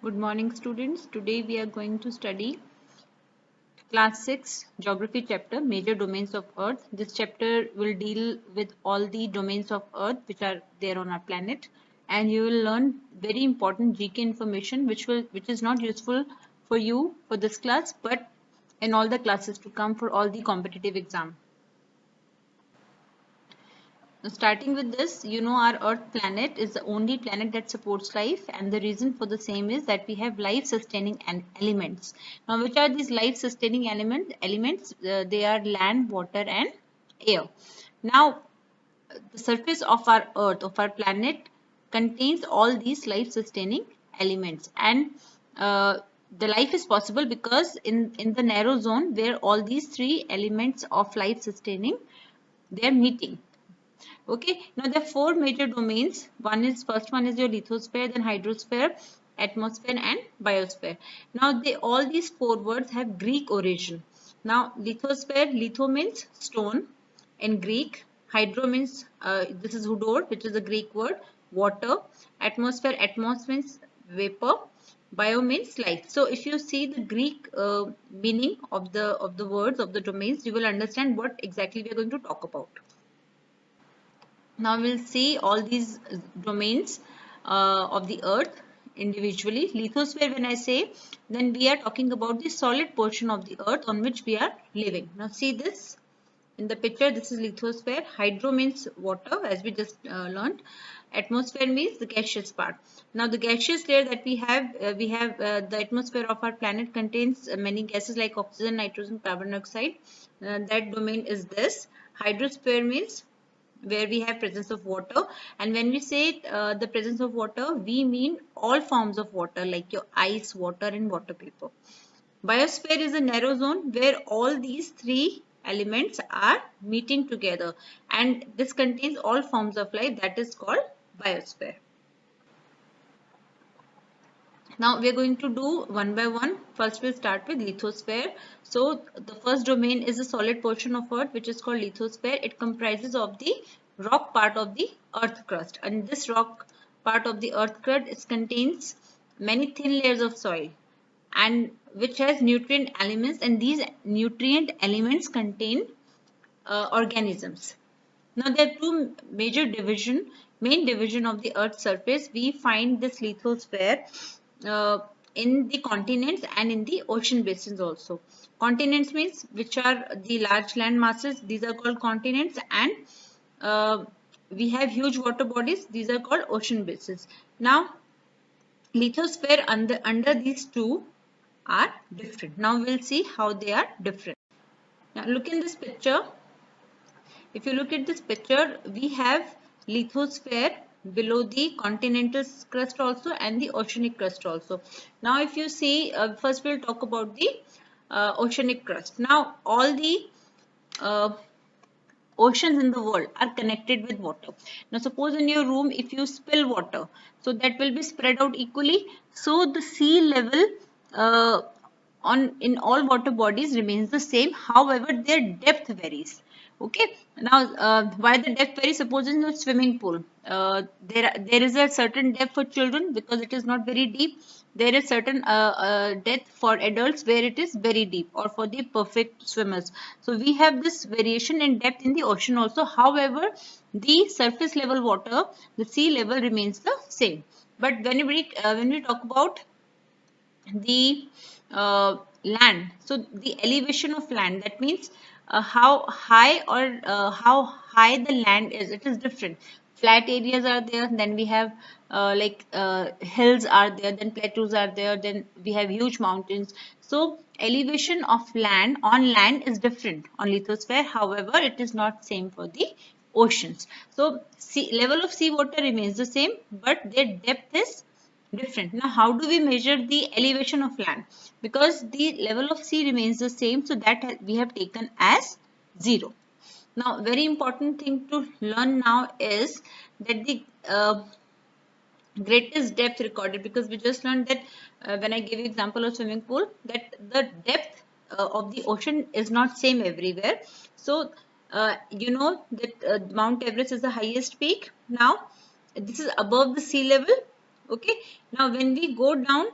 Good morning, students. Today we are going to study class 6 geography chapter, major domains of earth. This chapter will deal with all the domains of earth which are there on our planet, and you will learn very important GK information which is not useful for you for this class but in all the classes to come for all the competitive exam. Starting with this, our Earth planet is the only planet that supports life, and the reason for the same is that we have life-sustaining elements. Now, which are these life-sustaining elements? They are land, water, and air. Now, the surface of our Earth, of our planet, contains all these life-sustaining elements, and the life is possible because in the narrow zone where all these three elements of life-sustaining they are meeting. Okay, now there are four major domains. First one is your lithosphere, then hydrosphere, atmosphere, and biosphere. Now all these four words have Greek origin. Now lithosphere, litho means stone in Greek. Hydro means this is hudor, which is a Greek word. Water. Atmosphere, atmos means vapor. Bio means life. So if you see the Greek meaning of the words of the domains, you will understand what exactly we are going to talk about. Now we'll see all these domains of the earth individually. Lithosphere, when I say, then we are talking about the solid portion of the earth on which we are living. Now see this in the picture. This is lithosphere. Hydro means water, as we just learned. Atmosphere means the gaseous part. Now the gaseous layer that we have the atmosphere of our planet contains many gases like oxygen, nitrogen, carbon dioxide. That domain is this. Hydrosphere means where we have presence of water, and when we say the presence of water, we mean all forms of water like your ice, water, and water vapor. Biosphere is a narrow zone where all these three elements are meeting together, and this contains all forms of life, that is called biosphere. Now we are going to do one by one. First we'll start with lithosphere. So the first domain is a solid portion of earth which is called lithosphere. It comprises of the rock part of the earth crust, and this rock part of the earth crust contains many thin layers of soil and which has nutrient elements, and these nutrient elements contain organisms. Now there are two major main division of the earth's surface. We find this lithosphere uh, in the continents and in the ocean basins also. Continents means which are the large land masses, these are called continents, and uh, we have huge water bodies, these are called ocean basins. Now lithosphere under these two are different. Now we'll see how they are different. Now look in this picture. If you look at this picture, we have lithosphere below the continental crust also and the oceanic crust also. Now if you see, first we'll talk about the oceanic crust. Now all the uh, oceans in the world are connected with water. Now suppose in your room if you spill water, so that will be spread out equally. So the sea level uh, in all water bodies remains the same, however their depth varies. Okay, now why the depth varies? Suppose in a swimming pool, there is a certain depth for children because it is not very deep. There is certain depth for adults where it is very deep, or for the perfect swimmers. So we have this variation in depth in the ocean also. However, the surface level water, the sea level remains the same. But when we talk about the land, so the elevation of land, that means how high or how high the land is, it is different. Flat areas are there, then we have hills are there, then plateaus are there, then we have huge mountains. So elevation of land on land is different on lithosphere, however it is not same for the oceans. So sea level of sea water remains the same, but their depth is different. Now how do we measure the elevation of land? Because the level of sea remains the same, so that we have taken as 0. Now very important thing to learn now is that the greatest depth recorded, because we just learned that when I give you example of swimming pool, that the depth of the ocean is not same everywhere. So you know that Mount Everest is the highest peak. Now this is above the sea level. Okay, now when we go down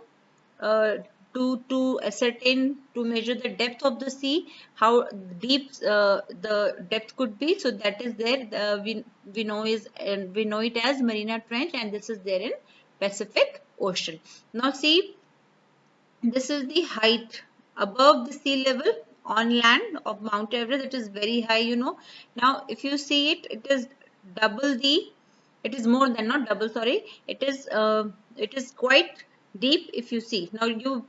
to ascertain, to measure the depth of the sea, how deep the depth could be. So that is there. We know we know it as Mariana Trench, and this is there in Pacific Ocean. Now see, this is the height above the sea level on land of Mount Everest. It is very high, you know. Now, if you see it, it is double the. It is more than, not double. Sorry, it is quite deep. If you see, now you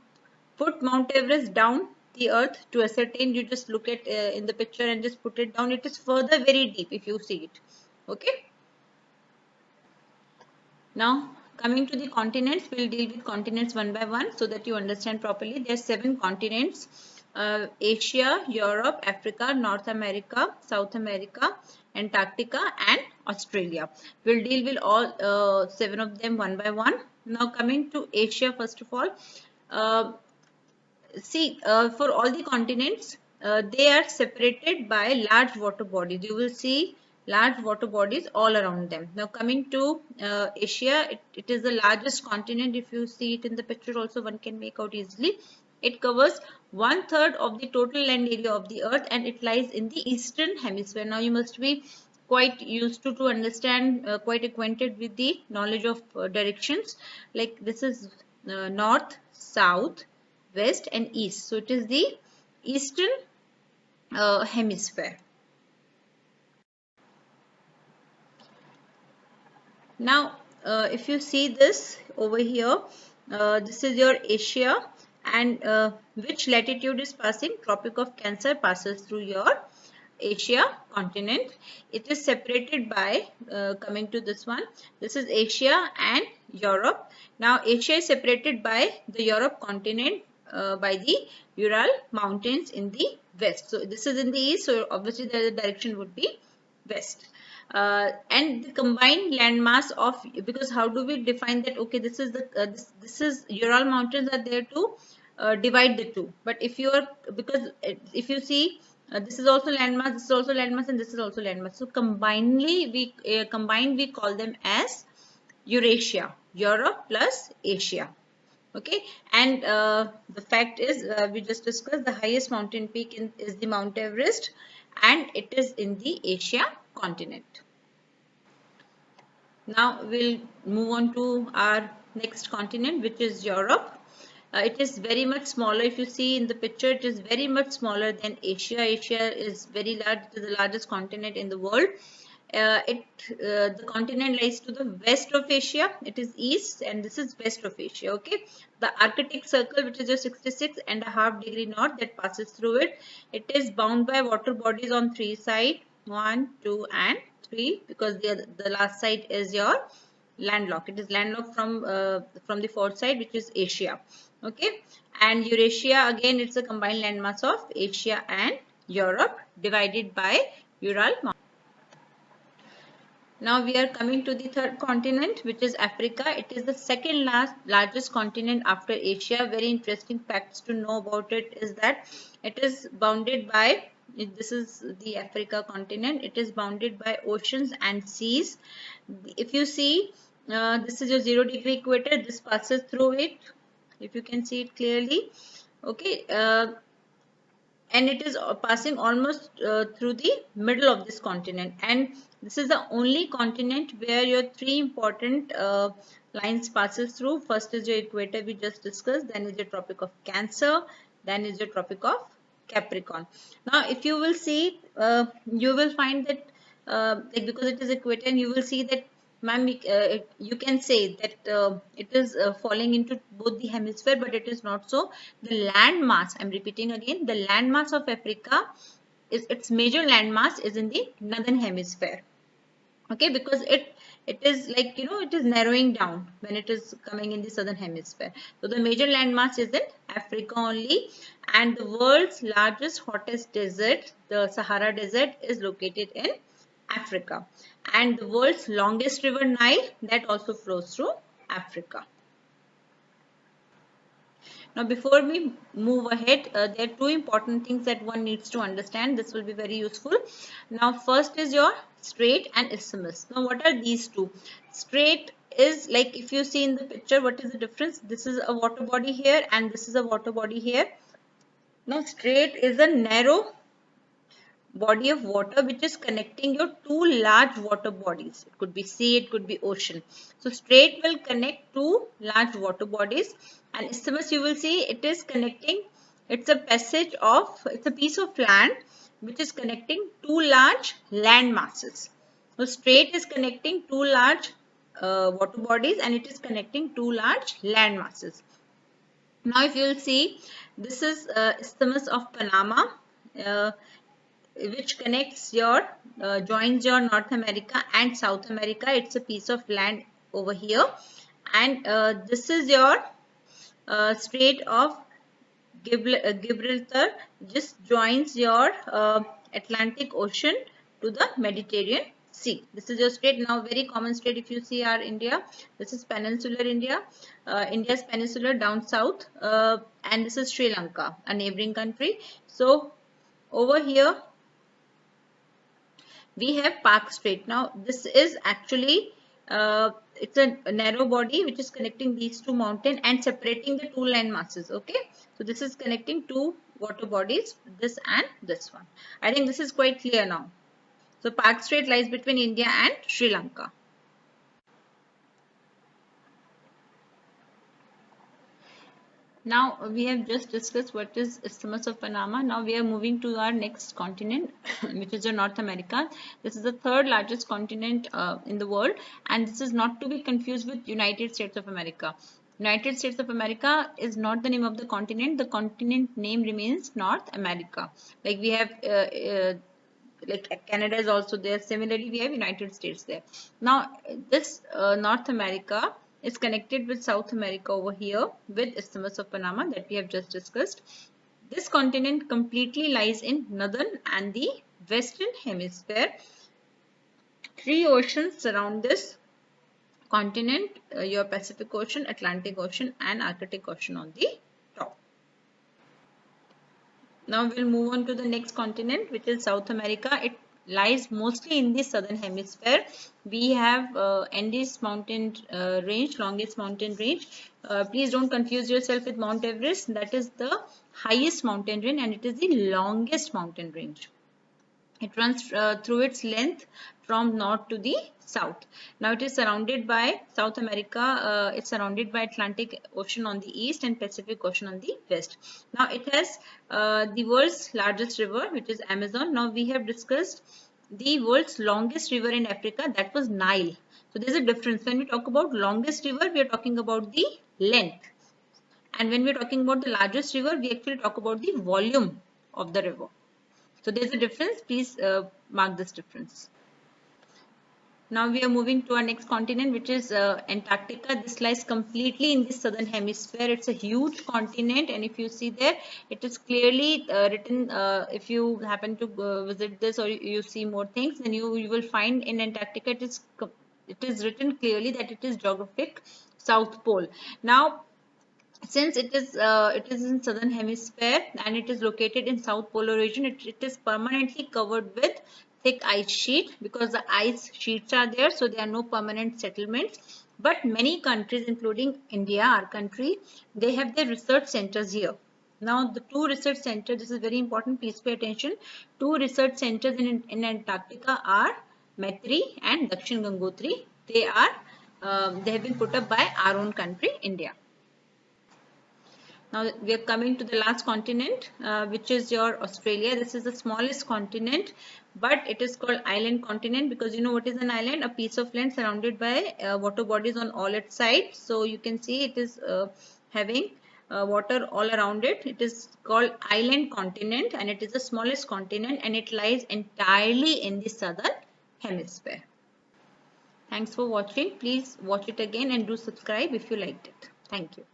put Mount Everest down the earth to ascertain. You just look at in the picture and just put it down. It is further very deep if you see it. Okay. Now, coming to the continents, we'll deal with continents one by one so that you understand properly. There are 7 continents: Asia, Europe, Africa, North America, South America, Antarctica, and Australia. We'll deal with all 7 of them one by one. Now, coming to Asia, first of all, uh, see, for all the continents, they are separated by large water bodies. You will see large water bodies all around them. Now, coming to Asia, it is the largest continent. If you see it in the picture also, one can make out easily. It covers 1/3 of the total land area of the earth, and it lies in the eastern hemisphere. Now, you must be quite used to understand, quite acquainted with the knowledge of directions. Like this is north, south, west, and east. So it is the eastern hemisphere. Now, if you see this over here, this is your Asia, and which latitude is passing? Tropic of Cancer passes through your Asia continent. It is separated by, coming to this one, this is Asia and Europe. Now, Asia is separated by the Europe continent by the Ural Mountains in the west. So, this is in the east, so obviously the direction would be west. And the combined landmass of, because how do we define that? Okay, this is the this is Ural Mountains are there to divide the two. But if you are, because if you see, this is also landmass, this is also landmass, and this is also landmass. So combined we call them as Eurasia, Europe plus Asia. Okay, and the fact is, we just discussed, the highest mountain peak is the Mount Everest, and it is in the Asia continent. Now we'll move on to our next continent, which is Europe. It is very much smaller. If you see in the picture, it is very much smaller than Asia. Asia is very large. It is the largest continent in the world. The continent lies to the west of Asia. It is east, and this is west of Asia. Okay, the Arctic Circle, which is just 66.5 degree north, that passes through it. It is bound by water bodies on 3 sides, 1, 2, and 3, because the last side is your landlocked. It is landlocked from the fourth side, which is Asia. Okay, and Eurasia, again, it's a combined landmass of Asia and Europe divided by Ural Mountains. Now we are coming to the third continent, which is Africa. It is the second largest continent after Asia. Very interesting facts to know about it is that it is bounded by, this is the Africa continent, it is bounded by oceans and seas. If you see, this is your 0-degree equator, this passes through it, if you can see it clearly. Okay, and it is passing almost through the middle of this continent, and this is the only continent where your 3 important lines passes through. First is your equator, we just discussed, then is your Tropic of Cancer, then is your Tropic of Capricorn. Now if you will see, you will find that like, because it is equator, and you will see that, ma'am, you can say that it is falling into both the hemisphere, but it is not so. The land mass, I'm repeating again, the land mass of Africa is, its major land mass is in the northern hemisphere. Okay, because it is like, you know, it is narrowing down when it is coming in the southern hemisphere. So the major landmass is in Africa only, and the world's largest hottest desert, the Sahara Desert, is located in Africa, and the world's longest river, Nile, that also flows through Africa. Now before we move ahead, there are 2 important things that one needs to understand. This will be very useful. Now first is your strait and isthmus. Now what are these 2? Strait is like, if you see in the picture, what is the difference? This is a water body here and this is a water body here. Now strait is a narrow body of water which is connecting your two large water bodies. It could be sea, it could be ocean. So strait will connect two large water bodies, and isthmus, you will see, it is connecting, it's a passage of, it's a piece of land which is connecting two large land masses. So strait is connecting two large water bodies, and it is connecting two large land masses. Now if you will see, this is isthmus of Panama, uh, which connects your joins your North America and South America. It's a piece of land over here, and this is your Strait of Gibraltar, just joins your Atlantic Ocean to the Mediterranean Sea. This is your strait. Now very common strait, if you see our India, this is peninsular India, India's peninsular down south, and this is Sri Lanka, a neighboring country. So over here we have Park Strait. Now this is actually it's a narrow body which is connecting these two mountains and separating the two land masses. Okay, so this is connecting two water bodies, this and this one. I think this is quite clear now. So Park Strait lies between India and Sri Lanka. Now we have just discussed what is Isthmus of Panama. Now we are moving to our next continent, which is North America. This is the third largest continent in the world, and this is not to be confused with United States of America. United States of America is not the name of the continent. The continent name remains North America. Like we have like Canada is also there. Similarly, we have United States there. Now this North America is connected with South America over here with Isthmus of Panama that we have just discussed. This continent completely lies in northern and the western hemisphere. Three oceans surround this continent, your Pacific Ocean, Atlantic Ocean and Arctic Ocean on the top. Now we'll move on to the next continent, which is South America. It lies mostly in the southern hemisphere. We have Andes mountain range, longest mountain range. Please don't confuse yourself with Mount Everest. That is the highest mountain range and it is the longest mountain range. It runs through its length from north to the south. Now it is surrounded by South America. It's surrounded by Atlantic Ocean on the east and Pacific Ocean on the west. Now it has the world's largest river, which is Amazon. Now we have discussed the world's longest river in Africa, that was Nile. So there's a difference. When we talk about longest river, we are talking about the length, and when we are talking about the largest river, we actually talk about the volume of the river. So there's a difference. Please mark this difference. Now we are moving to our next continent, which is Antarctica. This lies completely in the southern hemisphere. It's a huge continent, and if you see there, it is clearly written. If you happen to visit this or you see more things, then you will find in Antarctica it is written clearly that it is geographic South Pole. Now, since it is in southern hemisphere and it is located in South Polar region, it is permanently covered with thick ice sheet, because the ice sheets are there, so there are no permanent settlements. But many countries, including India, our country, they have their research centers here. Now the two research centers, this is very important, please pay attention. Two research centers in Antarctica are Maitri and Dakshin Gangotri. They have been put up by our own country, India. Now we are coming to the last continent, which is your Australia. This is the smallest continent, but it is called island continent because you know what is an island? A piece of land surrounded by water bodies on all its sides. So you can see it is having water all around it. It is called island continent and it is the smallest continent and it lies entirely in the southern hemisphere. Thanks for watching. Please watch it again and do subscribe if you liked it. Thank you.